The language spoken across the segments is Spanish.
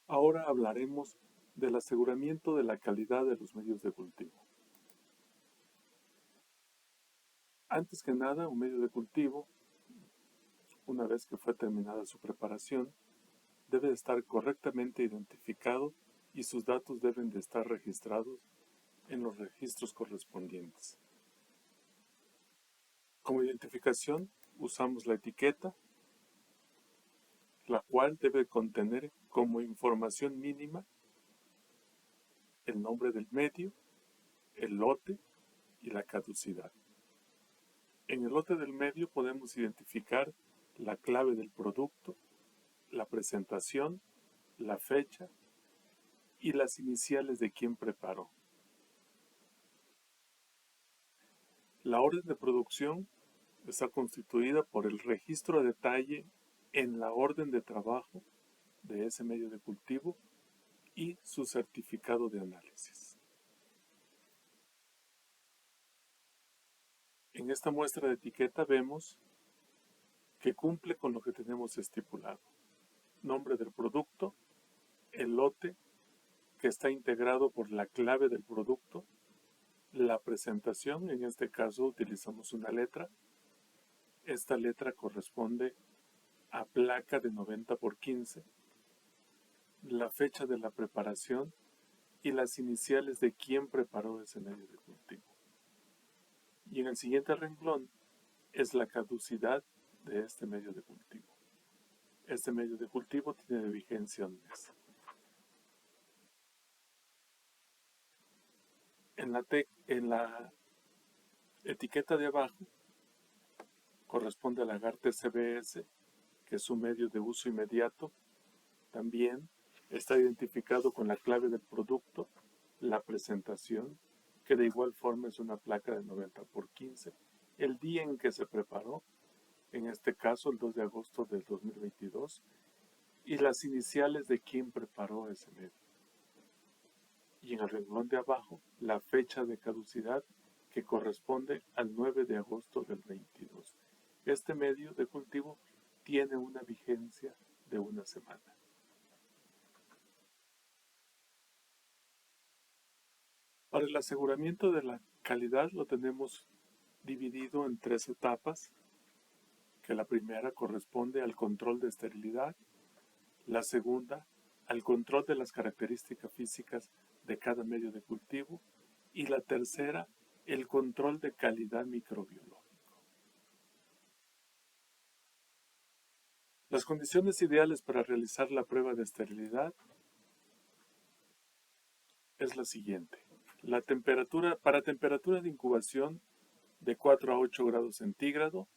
Ahora hablaremos del aseguramiento de la calidad de los medios de cultivo. Antes que nada, un medio de cultivo, una vez que fue terminada su preparación, debe de estar correctamente identificado y sus datos deben de estar registrados en los registros correspondientes. Como identificación, usamos la etiqueta, la cual debe contener como información mínima el nombre del medio, el lote y la caducidad. En el lote del medio podemos identificar la clave del producto, la presentación, la fecha y las iniciales de quien preparó. La orden de producción está constituida por el registro a detalle en la orden de trabajo de ese medio de cultivo y su certificado de análisis. En esta muestra de etiqueta vemos que cumple con lo que tenemos estipulado. Nombre del producto, el lote que está integrado por la clave del producto, la presentación, en este caso utilizamos una letra. Esta letra corresponde a placa de 90×15, la fecha de la preparación y las iniciales de quien preparó ese medio de cultivo. Y en el siguiente renglón es la caducidad de este medio de cultivo. Este medio de cultivo tiene de vigencia un mes. En la etiqueta de abajo corresponde al agar TCBS, que es un medio de uso inmediato. También está identificado con la clave del producto, la presentación, que de igual forma es una placa de 90×15, el día en que se preparó, en este caso el 2 de agosto del 2022, y las iniciales de quien preparó ese medio. Y en el renglón de abajo, la fecha de caducidad, que corresponde al 9 de agosto del 22. Este medio de cultivo tiene una vigencia de una semana. Para el aseguramiento de la calidad lo tenemos dividido en 3 etapas, que la primera corresponde al control de esterilidad, la segunda al control de las características físicas de cada medio de cultivo y la tercera el control de calidad microbiológico. Las condiciones ideales para realizar la prueba de esterilidad es la siguiente. Para temperatura de incubación de 4 a 8 grados centígrados,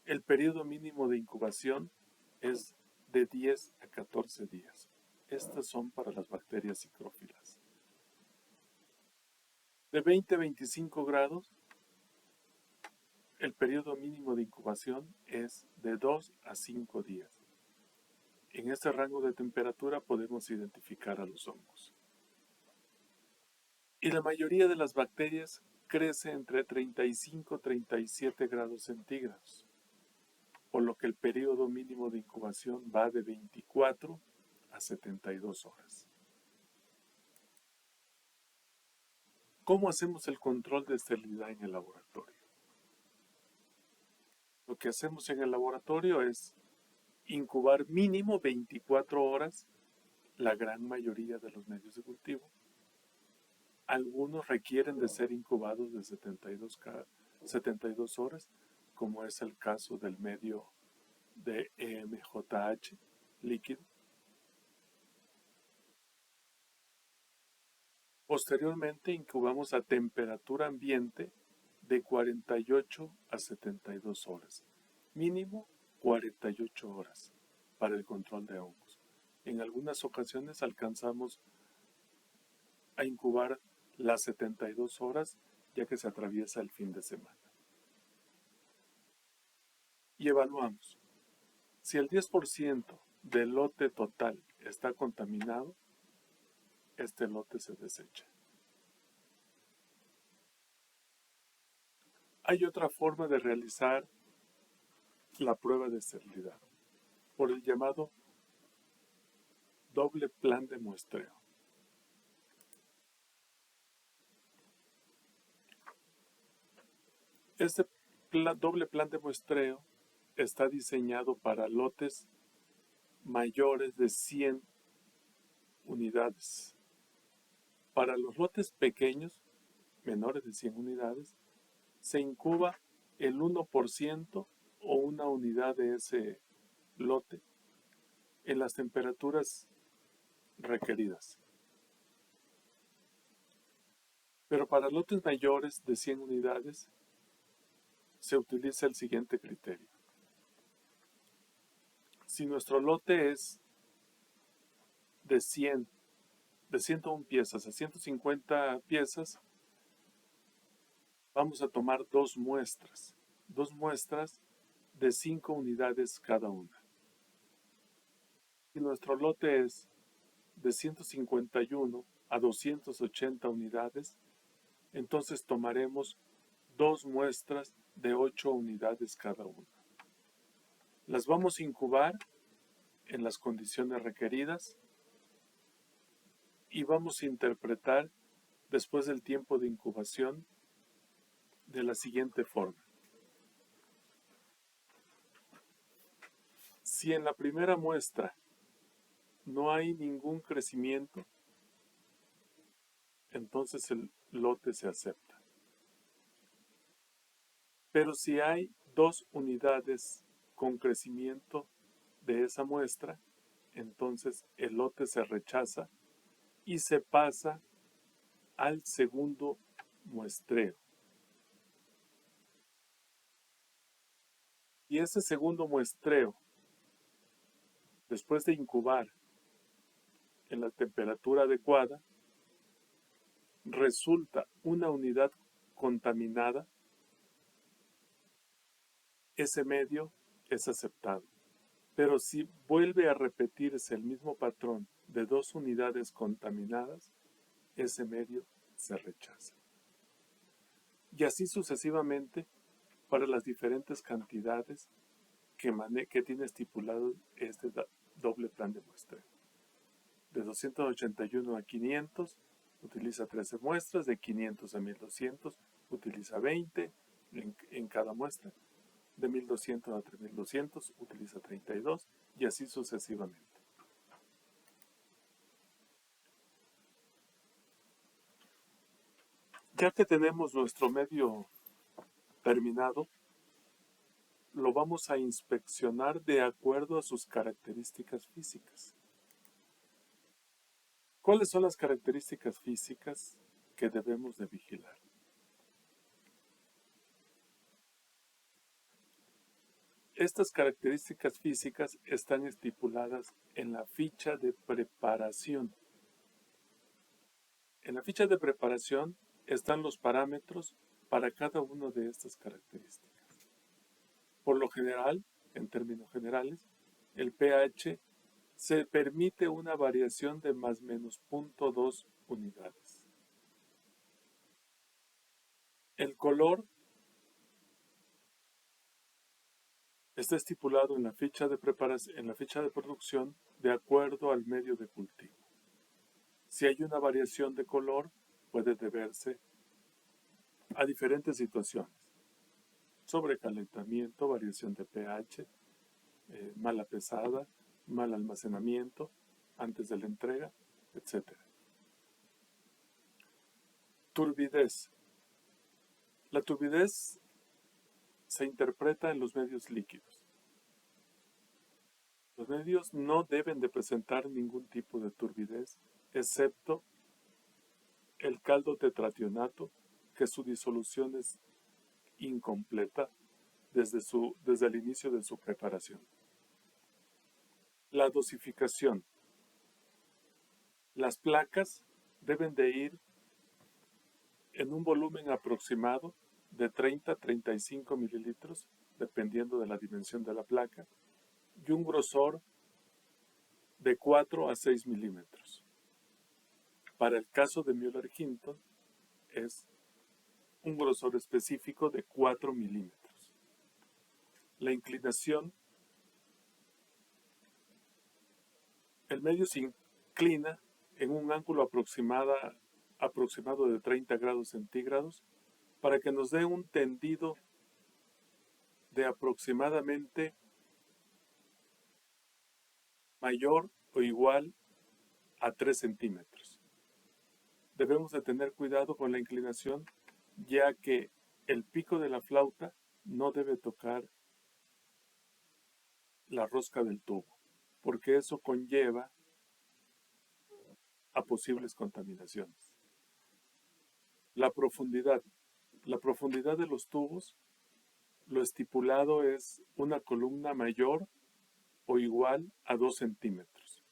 el periodo mínimo de incubación es de 10 a 14 días. Estas son para las bacterias psicrófilas. De 20 a 25 grados, el periodo mínimo de incubación es de 2 a 5 días. En este rango de temperatura podemos identificar a los hongos. Y la mayoría de las bacterias crece entre 35 y 37 grados centígrados, por lo que el periodo mínimo de incubación va de 24 a 72 horas. ¿Cómo hacemos el control de esterilidad en el laboratorio? Lo que hacemos en el laboratorio es incubar mínimo 24 horas la gran mayoría de los medios de cultivo. Algunos requieren de ser incubados de 72 horas, como es el caso del medio de EMJH líquido. Posteriormente incubamos a temperatura ambiente de 48 a 72 horas, mínimo 48 horas para el control de hongos. En algunas ocasiones alcanzamos a incubar las 72 horas ya que se atraviesa el fin de semana. Y evaluamos. Si el 10% del lote total está contaminado, este lote se desecha. Hay otra forma de realizar la prueba de esterilidad, por el llamado doble plan de muestreo. Este doble plan de muestreo está diseñado para lotes mayores de 100 unidades. Para los lotes pequeños, menores de 100 unidades, se incuba el 1% o una unidad de ese lote en las temperaturas requeridas. Pero para lotes mayores de 100 unidades se utiliza el siguiente criterio. Si nuestro lote es de 101 piezas a 150 piezas, vamos a tomar dos muestras de 5 unidades cada una. Si nuestro lote es de 151 a 280 unidades, entonces tomaremos dos muestras de 8 unidades cada una. Las vamos a incubar en las condiciones requeridas y vamos a interpretar después del tiempo de incubación de la siguiente forma. Si en la primera muestra no hay ningún crecimiento, entonces el lote se acepta. Pero si hay 2 unidades con crecimiento de esa muestra, entonces el lote se rechaza y se pasa al segundo muestreo. Y ese segundo muestreo, después de incubar en la temperatura adecuada, resulta una unidad contaminada, ese medio es aceptado. Pero si vuelve a repetirse el mismo patrón de 2 unidades contaminadas, ese medio se rechaza. Y así sucesivamente para las diferentes cantidades que tiene estipulado este doble plan de muestreo. De 281 a 500 utiliza 13 muestras, de 500 a 1200 utiliza 20 en cada muestra, de 1200 a 3200 utiliza 32 y así sucesivamente. Ya que tenemos nuestro medio terminado, lo vamos a inspeccionar de acuerdo a sus características físicas. ¿Cuáles son las características físicas que debemos de vigilar? Estas características físicas están estipuladas en la ficha de preparación. En la ficha de preparación están los parámetros para cada una de estas características. Por lo general, en términos generales, el pH se permite una variación de más o menos 0.2 unidades. El color está estipulado en la ficha de preparación, en la ficha de producción, de acuerdo al medio de cultivo. Si hay una variación de color, puede deberse a diferentes situaciones: sobrecalentamiento, variación de pH, mala pesada, mal almacenamiento antes de la entrega, etc. Turbidez. La turbidez se interpreta en los medios líquidos. Los medios no deben de presentar ningún tipo de turbidez, excepto el caldo tetrationato, que su disolución es incompleta desde el inicio de su preparación. La dosificación. Las placas deben de ir en un volumen aproximado de 30 a 35 mililitros, dependiendo de la dimensión de la placa, y un grosor de 4 a 6 milímetros. Para el caso de Müller-Hinton es un grosor específico de 4 milímetros. La inclinación. El medio inclina en un ángulo aproximado de 30 grados centígrados para que nos dé un tendido de aproximadamente mayor o igual a 3 centímetros. Debemos de tener cuidado con la inclinación, ya que el pico de la flauta no debe tocar la rosca del tubo, porque eso conlleva a posibles contaminaciones. La profundidad. La profundidad de los tubos, lo estipulado es una columna mayor o igual a 2 centímetros.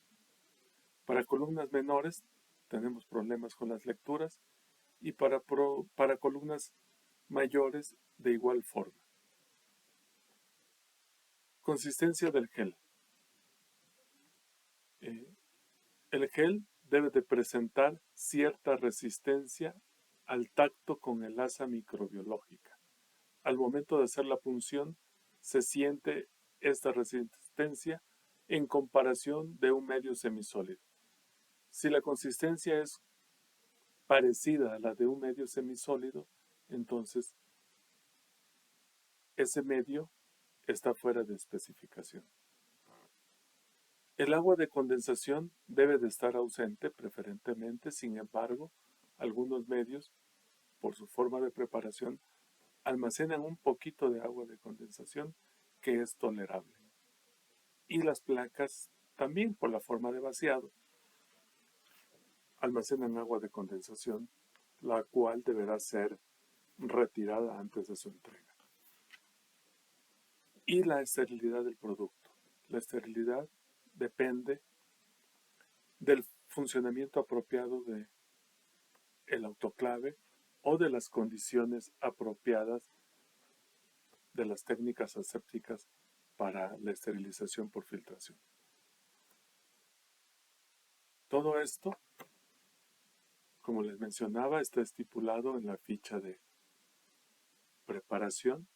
Para columnas menores tenemos problemas con las lecturas y para columnas mayores de igual forma. Consistencia del gel. El gel debe de presentar cierta resistencia al tacto con el asa microbiológica. Al momento de hacer la punción, se siente esta resistencia en comparación de un medio semisólido. Si la consistencia es parecida a la de un medio semisólido, entonces ese medio está fuera de especificación. El agua de condensación debe de estar ausente preferentemente, sin embargo, algunos medios, por su forma de preparación, almacenan un poquito de agua de condensación que es tolerable. Y las placas también, por la forma de vaciado, almacenan agua de condensación, la cual deberá ser retirada antes de su entrega. Y la esterilidad del producto. La esterilidad depende del funcionamiento apropiado del autoclave o de las condiciones apropiadas de las técnicas asépticas para la esterilización por filtración. Todo esto, como les mencionaba, está estipulado en la ficha de preparación.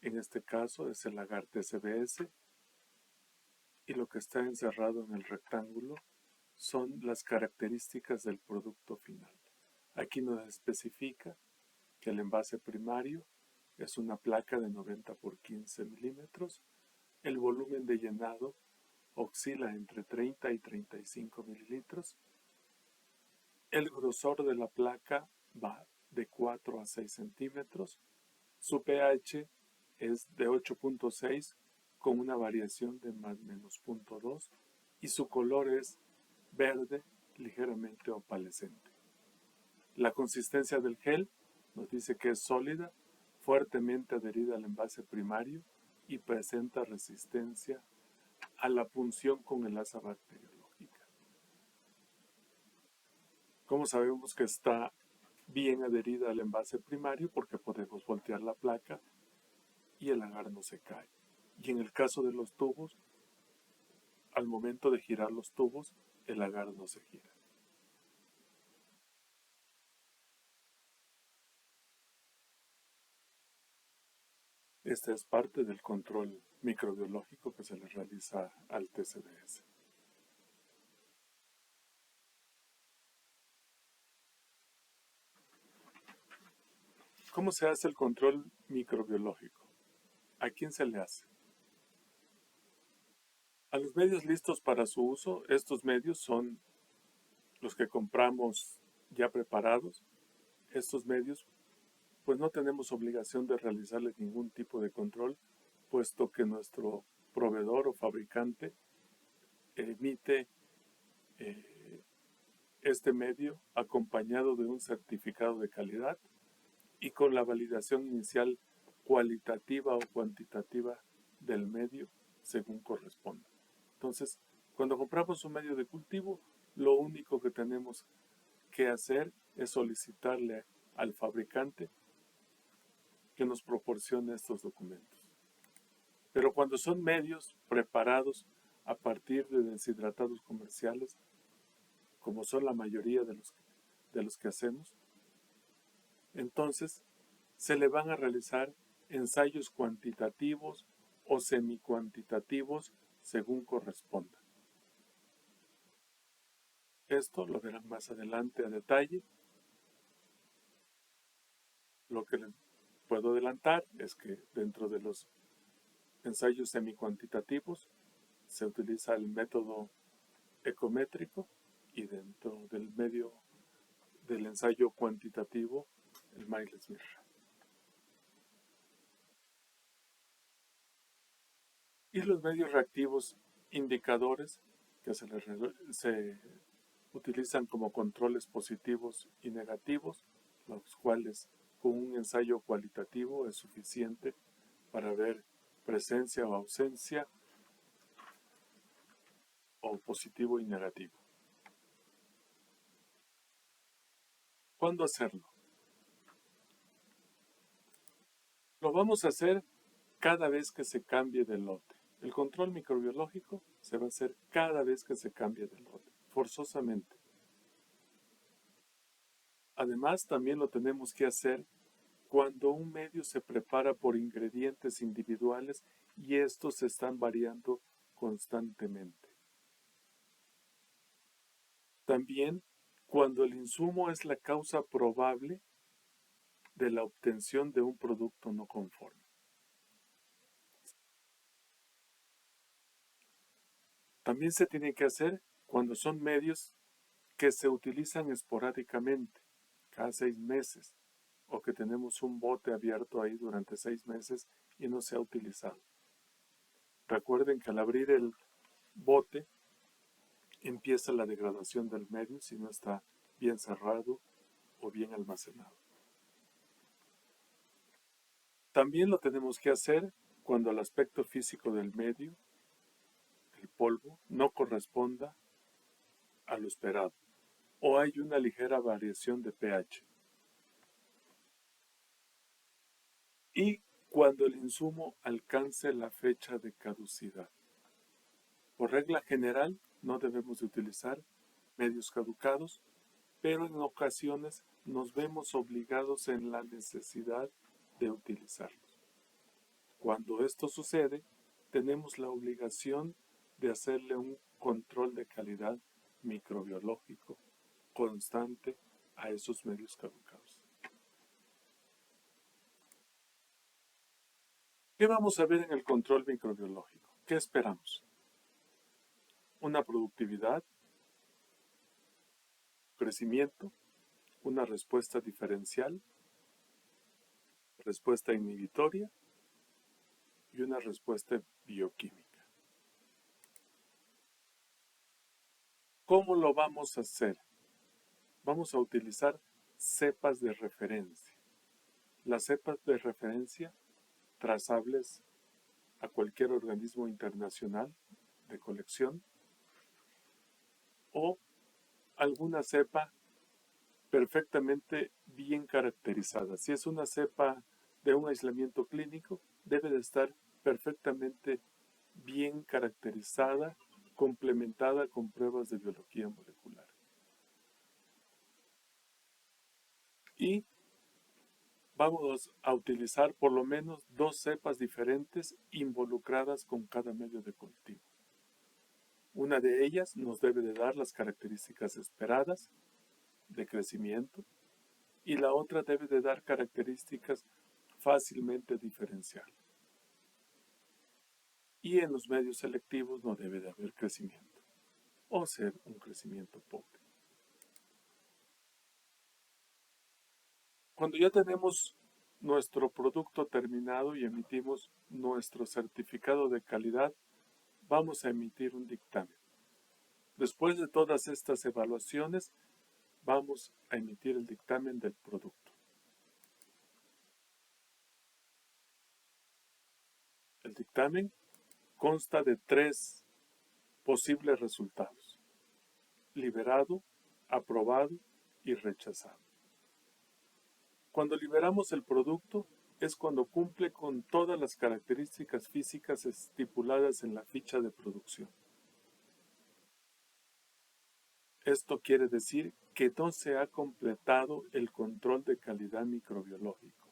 En este caso es el agar TCBS, y lo que está encerrado en el rectángulo son las características del producto final. Aquí nos especifica que el envase primario es una placa de 90 por 15 milímetros. El volumen de llenado oscila entre 30 y 35 mililitros. El grosor de la placa va de 4 a 6 centímetros. Su pH es de 8.6 con una variación de más o menos 0.2 y su color es verde ligeramente opalescente. La consistencia del gel nos dice que es sólida, fuertemente adherida al envase primario y presenta resistencia a la punción con el asa bacteriológica. ¿Cómo sabemos que está bien adherida al envase primario? Porque podemos voltear la placa y el agar no se cae. Y en el caso de los tubos, al momento de girar los tubos, el agar no se gira. Esta es parte del control microbiológico que se le realiza al TCBS. ¿Cómo se hace el control microbiológico? ¿A quién se le hace? A los medios listos para su uso. Estos medios son los que compramos ya preparados. Estos medios, pues no tenemos obligación de realizarles ningún tipo de control, puesto que nuestro proveedor o fabricante emite este medio acompañado de un certificado de calidad y con la validación inicial cualitativa o cuantitativa del medio según corresponda. Entonces, cuando compramos un medio de cultivo, lo único que tenemos que hacer es solicitarle al fabricante que nos proporcione estos documentos. Pero cuando son medios preparados a partir de deshidratados comerciales, como son la mayoría de los que hacemos, entonces se le van a realizar ensayos cuantitativos o semicuantitativos según corresponda. Esto lo verán más adelante a detalle. Lo que les puedo adelantar es que dentro de los ensayos semicuantitativos se utiliza el método ecométrico y dentro del medio del ensayo cuantitativo el Miles-Mirra. Y los medios reactivos indicadores que se utilizan como controles positivos y negativos, los cuales con un ensayo cualitativo es suficiente para ver presencia o ausencia o positivo y negativo. ¿Cuándo hacerlo? Lo vamos a hacer cada vez que se cambie de lote. El control microbiológico se va a hacer cada vez que se cambie de lote, forzosamente. Además, también lo tenemos que hacer cuando un medio se prepara por ingredientes individuales y estos están variando constantemente. También cuando el insumo es la causa probable de la obtención de un producto no conforme. También se tiene que hacer cuando son medios que se utilizan esporádicamente, cada 6 meses, o que tenemos un bote abierto ahí durante 6 meses y no se ha utilizado. Recuerden que al abrir el bote empieza la degradación del medio si no está bien cerrado o bien almacenado. También lo tenemos que hacer cuando el aspecto físico del medio, el polvo, no corresponda a lo esperado o hay una ligera variación de pH. Y cuando el insumo alcance la fecha de caducidad. Por regla general, no debemos de utilizar medios caducados, pero en ocasiones nos vemos obligados en la necesidad de utilizarlos. Cuando esto sucede, tenemos la obligación de hacerle un control de calidad microbiológico constante a esos medios caducados. ¿Qué vamos a ver en el control microbiológico? ¿Qué esperamos? Una productividad, crecimiento, una respuesta diferencial, respuesta inhibitoria y una respuesta bioquímica. ¿Cómo lo vamos a hacer? Vamos a utilizar cepas de referencia. Las cepas de referencia trazables a cualquier organismo internacional de colección o alguna cepa perfectamente bien caracterizada. Si es una cepa de un aislamiento clínico, debe de estar perfectamente bien caracterizada, complementada con pruebas de biología molecular. Y vamos a utilizar por lo menos 2 cepas diferentes involucradas con cada medio de cultivo. Una de ellas nos debe de dar las características esperadas de crecimiento y la otra debe de dar características fácilmente diferenciables. Y en los medios selectivos no debe de haber crecimiento o ser un crecimiento pobre. Cuando ya tenemos nuestro producto terminado y emitimos nuestro certificado de calidad, vamos a emitir un dictamen. Después de todas estas evaluaciones, vamos a emitir el dictamen del producto. El dictamen consta de 3 posibles resultados: liberado, aprobado y rechazado. Cuando liberamos el producto es cuando cumple con todas las características físicas estipuladas en la ficha de producción. Esto quiere decir que no se ha completado el control de calidad microbiológico.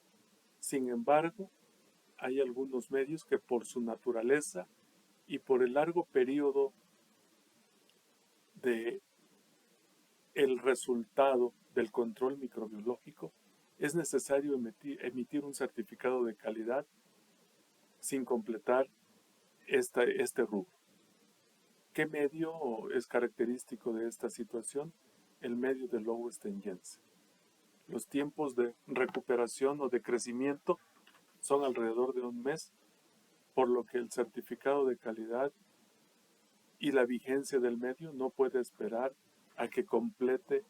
Sin embargo, hay algunos medios que por su naturaleza y por el largo periodo de resultado del control microbiológico, es necesario emitir un certificado de calidad sin completar este rubro. ¿Qué medio es característico de esta situación? El medio de Lowest-Jensen. Los tiempos de recuperación o de crecimiento son alrededor de un mes, por lo que el certificado de calidad y la vigencia del medio no puede esperar a que complete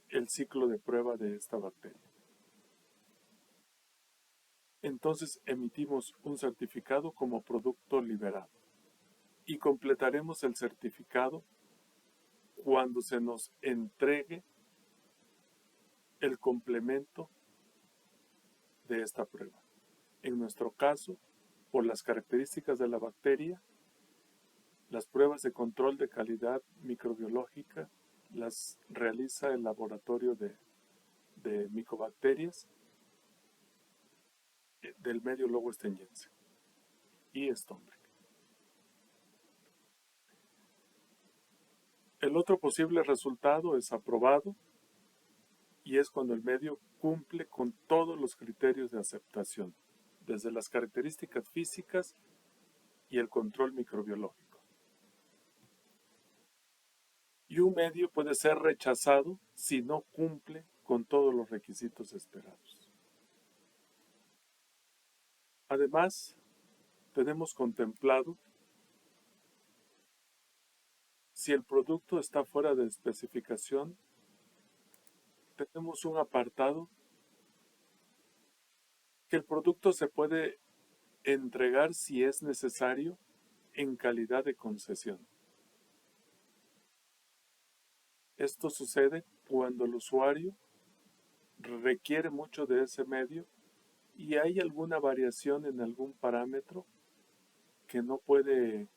el ciclo de prueba de esta bacteria. Entonces emitimos un certificado como producto liberado y completaremos el certificado cuando se nos entregue el complemento de esta prueba. En nuestro caso, por las características de la bacteria, las pruebas de control de calidad microbiológica las realiza el laboratorio de micobacterias del medio Lowest-Jensen y Stonebreck. El otro posible resultado es aprobado y es cuando el medio cumple con todos los criterios de aceptación, desde las características físicas y el control microbiológico. Y un medio puede ser rechazado si no cumple con todos los requisitos esperados. Además, tenemos contemplado si el producto está fuera de especificación, tenemos un apartado que el producto se puede entregar si es necesario en calidad de concesión. Esto sucede cuando el usuario requiere mucho de ese medio y hay alguna variación en algún parámetro que no puede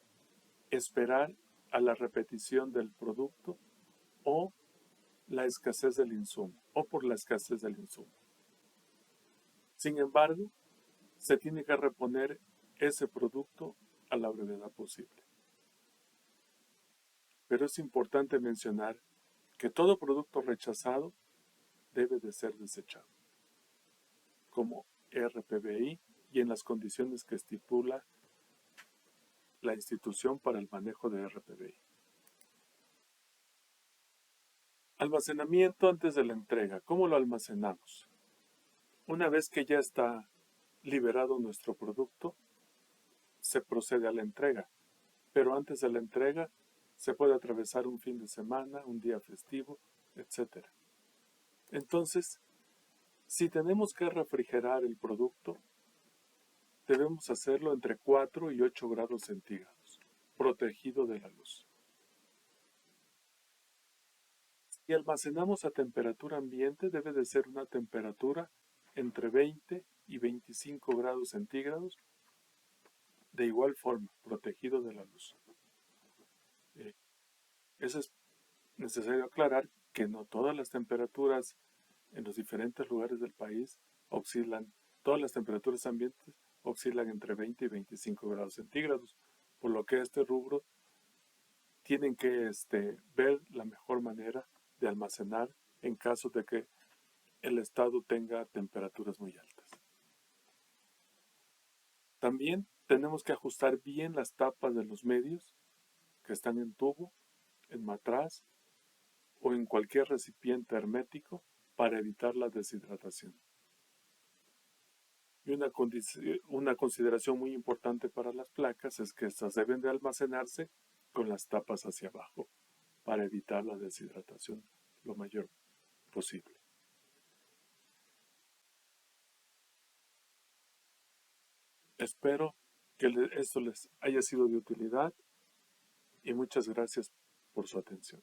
esperar a la repetición del producto o la escasez del insumo o por la escasez del insumo. Sin embargo, se tiene que reponer ese producto a la brevedad posible. Pero es importante mencionar que todo producto rechazado debe de ser desechado, como RPBI y en las condiciones que estipula la institución para el manejo de RPBI. Almacenamiento antes de la entrega. ¿Cómo lo almacenamos? Una vez que ya está liberado nuestro producto, se procede a la entrega. Pero antes de la entrega, se puede atravesar un fin de semana, un día festivo, etc. Entonces, si tenemos que refrigerar el producto, debemos hacerlo entre 4 y 8 grados centígrados, protegido de la luz. Si almacenamos a temperatura ambiente, debe de ser una temperatura entre 20 y 25 grados centígrados, de igual forma, protegido de la luz. Eso es necesario aclarar que no todas las temperaturas en los diferentes lugares del país oscilan, todas las temperaturas ambientes oscilan entre 20 y 25 grados centígrados, por lo que este rubro tienen que ver la mejor manera de almacenar en caso de que el estado tenga temperaturas muy altas. También tenemos que ajustar bien las tapas de los medios que están en tubo, en matraz o en cualquier recipiente hermético para evitar la deshidratación. Y una consideración muy importante para las placas es que estas deben de almacenarse con las tapas hacia abajo para evitar la deshidratación lo mayor posible. Espero que esto les haya sido de utilidad y muchas gracias por su atención.